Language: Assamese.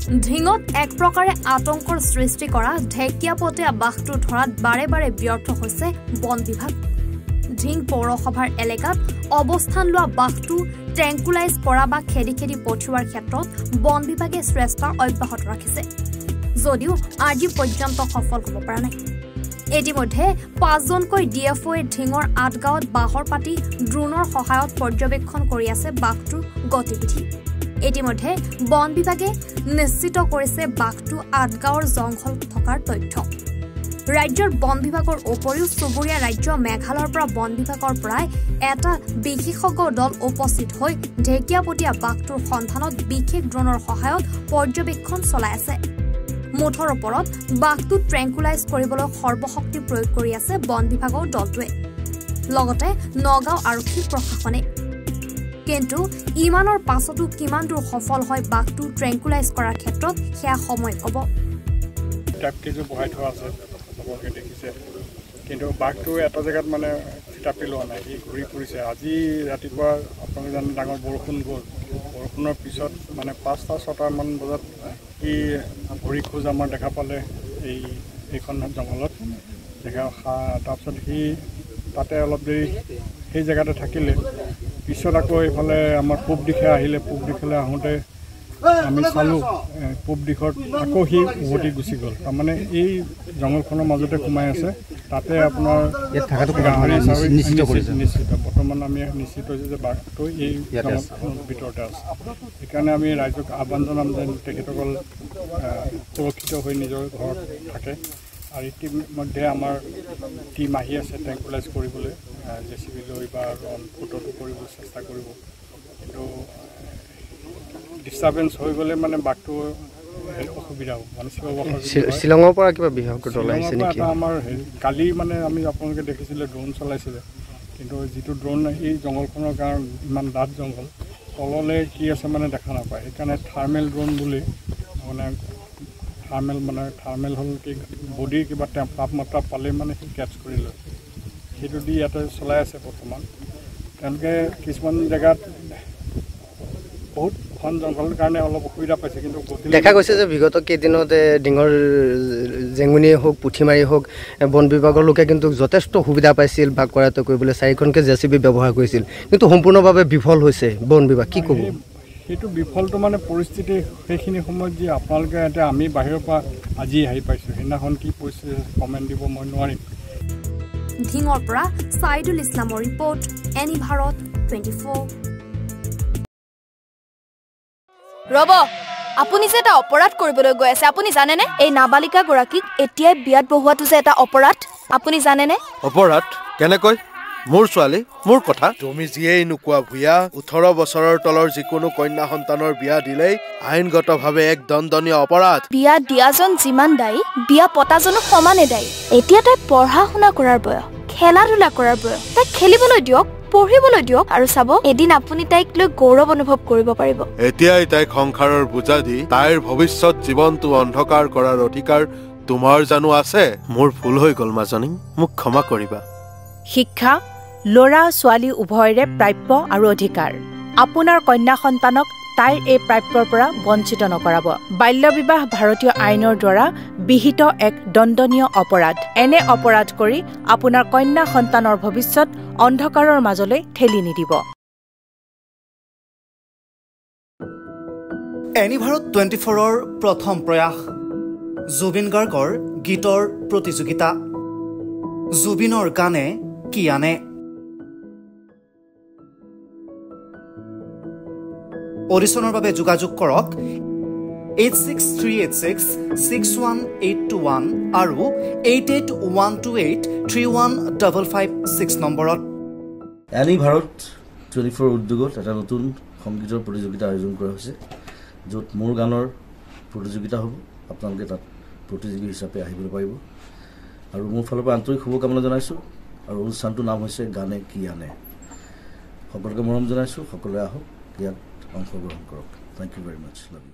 ঢিঙত এক প্ৰকাৰে আতংকৰ সৃষ্টি কৰা ঢেকিয়াপতীয়া বাঘটো ধৰাত বাৰে বাৰে ব্যৰ্থ হৈছে বন বিভাগ। ঢিং পৌৰসভাৰ এলেকাত অৱস্থান লোৱা বাঘটো ট্ৰেংকুলাইজ কৰা বা খেদি খেদি পঠিওৱাৰ ক্ষেত্ৰত বন বিভাগে চেষ্টা অব্যাহত ৰাখিছে, যদিও আজি পৰ্যন্ত সফল হ'ব পৰা নাই। ইতিমধ্যে 5জনকৈ ডিএফঅ'য়ে ঢিঙৰ আঠগাঁৱত বাহৰ পাতি ড্ৰোনৰ সহায়ত পৰ্যবেক্ষণ কৰি আছে বাঘটোৰ গতিবিধি। ইতিমধ্যে বন বিভাগে নিশ্চিত কৰিছে বাঘটো আঠগাঁৱৰ জংঘল থকাৰ তথ্য। ৰাজ্যৰ বন বিভাগৰ উপৰিও চুবুৰীয়া ৰাজ্য মেঘালয়ৰ পৰা বন বিভাগৰ প্ৰায় এটা বিশেষজ্ঞ দল উপস্থিত হৈ ঢেকিয়াপতীয়া বাঘটোৰ সন্ধানত বিশেষ ড্ৰোনৰ সহায়ত পৰ্যবেক্ষণ চলাই আছে। মুঠৰ ওপৰত বাঘটো ট্ৰেংকুলাইজ কৰিবলৈ সৰ্বশক্তি প্ৰয়োগ কৰি আছে বন বিভাগৰ দলটোৱে, লগতে নগাঁও আৰক্ষী প্ৰশাসনে। কিন্তু ইমানৰ পাছতো কিমান দূৰ সফল হয় বাঘটো ট্ৰেংকুলাইজ কৰাৰ ক্ষেত্ৰত সেয়া সময় ক'ব। কিন্তু বাঘটো এটা জেগাত মানে চিটাপি লোৱা নাই, সি ঘূৰি ফুৰিছে। আজি ৰাতিপুৱা আপোনালোকে জানে ডাঙৰ বৰষুণ গ'ল, বৰষুণৰ পিছত মানে 5টা-6টামান বজাত সি ঘূৰি খোজ আমাৰ দেখা পালে এইখন জংঘলত তাৰপিছত সি তাতে অলপ দেৰি সেই জেগাতে থাকিলে। পিছত আকৌ এইফালে আমাৰ পূব দিশে আহিলে, পূব দিশলৈ আহোঁতে আমি চালোঁ পূব দিশত আকৌ সি উভতি গুচি গ'ল। তাৰমানে এই জংঘলখনৰ মাজতে সোমাই আছে, তাতে আপোনাৰ নিশ্চিত। বৰ্তমান আমি নিশ্চিত হৈছোঁ যে বাঘটো এই জংঘলখনৰ ভিতৰতে আছে। সেইকাৰণে আমি ৰাইজক আহ্বান জনাম যে তেখেতসকল সুৰক্ষিত হৈ নিজৰ ঘৰত থাকে। আৰু ইতিমধ্যে আমাৰ টীম আহি আছে ট্ৰেংকুলাইজ কৰিবলৈ, JCB লৈ বা ফটোটো কৰিবলৈ চেষ্টা কৰিব। কিন্তু ডিষ্টাৰ্বেঞ্চ হৈ গ'লে মানে বাঘটো অসুবিধা হ'ব, মানে শ্বিলঙৰ পৰা কিবা বিশেষজ্ঞ দল আহিছে নেকি? আমাৰ কালি মানে আমি আপোনালোকে দেখিছিলে ড্ৰোন চলাইছিলে, কিন্তু যিটো ড্ৰোন এই জংঘলখনৰ কাৰণ ইমান ডাঠ জংঘল, তললৈ কি আছে মানে দেখা নাপায়। সেইকাৰণে থাৰ্মেল ড্ৰোন বুলি মানে থাৰ্মেল হ'ল কি বডিৰ কিবা তাপমাত্ৰা পালেই মানে সি কেটচ কৰি লয়, সেইটো দি ইয়াতে চলাই আছে বৰ্তমান। তেওঁলোকে কিছুমান জেগাত বহুত ঘন জংঘলৰ কাৰণে অলপ অসুবিধা পাইছে। কিন্তু দেখা গৈছে যে বিগত কেইদিনতে ডিঙৰ জেঙুনিয়ে হওক পুঠিমাৰি হওক বন বিভাগৰ লোকে কিন্তু যথেষ্ট সুবিধা পাইছিল বাঘ কৰায়ত্ব কৰিবলৈ, 4খনকৈ JCB ব্যৱহাৰ কৰিছিল, কিন্তু সম্পূৰ্ণভাৱে বিফল হৈছে বন বিভাগ। কি ক'ব? সেইটো বিফলটো মানে পৰিস্থিতি সেইখিনি সময়ত যি আপোনালোকে এতিয়া আমি বাহিৰৰ পৰা আজি আহি পাইছোঁ, সেইদিনাখন কি পৰিস্থিতি কমেণ্ট দিব মই নোৱাৰিম। ঢিঙৰ পৰা ছাইদুল ইছলামৰ ৰিপৰ্ট, এনি ভাৰত 24। ৰব, আপুনি যে এটা অপৰাধ কৰিবলৈ গৈ আছে, আপুনি জানেনে? এই নাবালিকাগৰাকীক এতিয়াই বিয়াত বহোৱাটো যে এটা অপৰাধ, আপুনি জানেনে? অপৰাধ কেনেকৈ? মোৰ ছোৱালী, মোৰ কথা। তুমি যিয়েই নোকোৱা ভূঞা, 18 বছৰৰ তলৰ যিকোনো কন্যা সন্তানৰ বিয়া দিলেই আইনগতভাৱে এক দণ্ডনীয় অপৰাধ। বিয়া দিয়াজন যিমান দায়ী, বিয়া পতাজনো সমানে দায়ী। এতিয়া তাই পঢ়া শুনা কৰাৰ বয়স, খেলা ধূলা কৰাৰ বয়স। তাইক খেলিবলৈ দিয়ক, পঢ়িবলৈ দিয়ক, আৰু চাব এদিন আপুনি তাইক লৈ গৌৰৱ অনুভৱ কৰিব পাৰিব। এতিয়াই তাইক সংসাৰৰ বোজা দি তাইৰ ভৱিষ্যত জীৱনটো অন্ধকাৰ কৰাৰ অধিকাৰ তোমাৰ জানো আছে? মোৰ ভুল হৈ গ'ল মাজনী, মোক ক্ষমা কৰিবা। শিক্ষা ল'ৰা ছোৱালী উভয়ৰে প্ৰাপ্য আৰু অধিকাৰ। আপোনাৰ কন্যা সন্তানক তাইৰ এই প্ৰাপ্যৰ পৰা বঞ্চিত নকৰাব। বাল্য বিবাহ ভাৰতীয় আইনৰ দ্বাৰা বিহিত এক দণ্ডনীয় অপৰাধ। এনে অপৰাধ কৰি আপোনাৰ কন্যা সন্তানৰ ভৱিষ্যত অন্ধকাৰৰ মাজলৈ ঠেলি নিদিব। এনি ভাৰত 24ৰ প্ৰথম প্ৰয়াস, জুবিন গাৰ্গৰ গীতৰ প্ৰতিযোগিতা। জুবিনৰ গানে কি আনে? অডিশ্যনৰ বাবে যোগাযোগ কৰক 8638661821 আৰু 8812831556 নম্বৰত। এনি ভাৰত 24 উদ্যোগত এটা নতুন সংগীতৰ প্ৰতিযোগিতা আয়োজন কৰা হৈছে, য'ত মোৰ গানৰ প্ৰতিযোগিতা হ'ব। আপোনালোকে তাত প্ৰতিযোগী হিচাপে আহিবলৈ পাৰিব, আৰু মোৰ ফালৰ পৰা আন্তৰিক শুভকামনা জনাইছোঁ। আৰু অনুষ্ঠানটোৰ নাম হৈছে গানে কি আনে। সকলোকে মৰম জনাইছোঁ, সকলোৱে আহক, ইয়াত অংশগ্ৰহণ কৰক। Thank you very much, love U.